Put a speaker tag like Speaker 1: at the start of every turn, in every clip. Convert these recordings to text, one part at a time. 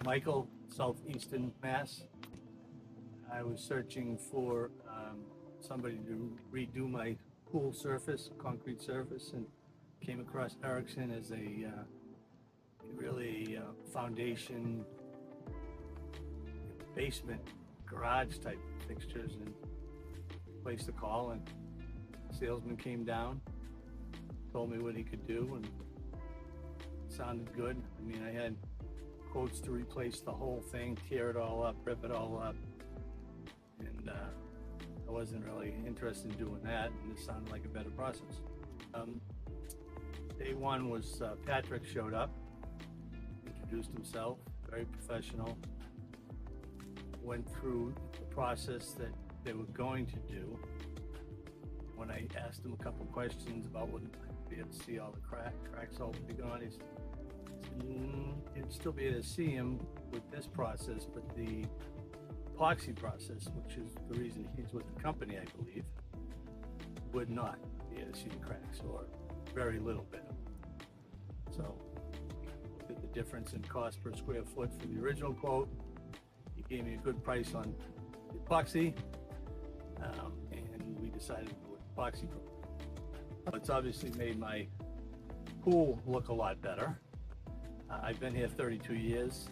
Speaker 1: Michael, South Easton, Mass. I was searching for somebody to redo my pool surface, concrete surface, and came across Erickson as a really foundation, basement, garage type fixtures, and placed a call, and the salesman came down, told me what he could do, and it sounded good. I mean, I had quotes to replace the whole thing, tear it all up, rip it all up, and I wasn't really interested in doing that, and this sounded like a better process. Day one was Patrick showed up, introduced himself, very professional, went through the process that they were going to do. When I asked him a couple questions about would I be able to see all the cracks all be gone, he said, you'd still be able to see him with this process, but the epoxy process, which is the reason he's with the company, I believe, would not be able to see the cracks, or very little bit. So looked at the difference in cost per square foot for the original quote. He gave me a good price on the epoxy, and we decided to go with epoxy. It's obviously made my pool look a lot better. I've been here 32 years.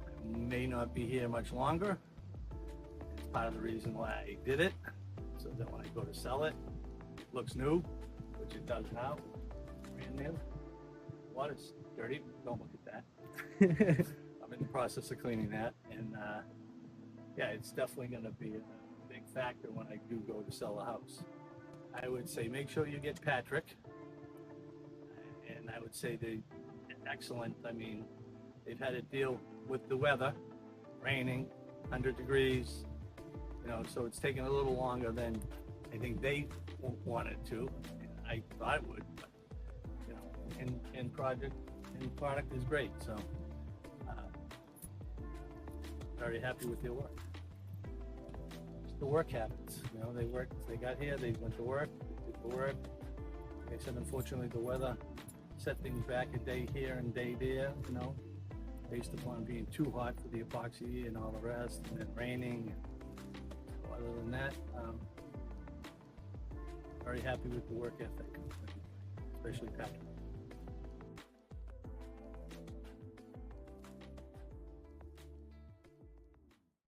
Speaker 1: I may not be here much longer. It's part of the reason why I did it, so that when I go to sell it, it looks new, which it does now, brand new. Water's dirty, don't look at that. I'm in the process of cleaning that, and yeah, it's definitely going to be a big factor when I do go to sell a house. I would say make sure you get Patrick, and I would say they're excellent. I mean, they've had to deal with the weather, raining, 100 degrees, you know, so it's taken a little longer than I think they wanted to. I thought it would, but, you know, and product is great, so very happy with their work. Just the work habits, you know, they got here, they went to work, they did the work. Like I said, unfortunately, the weather set things back a day here and day there, you know, based upon being too hot for the epoxy and all the rest, and then raining. So other than that, very happy with the work ethic, especially Patrick.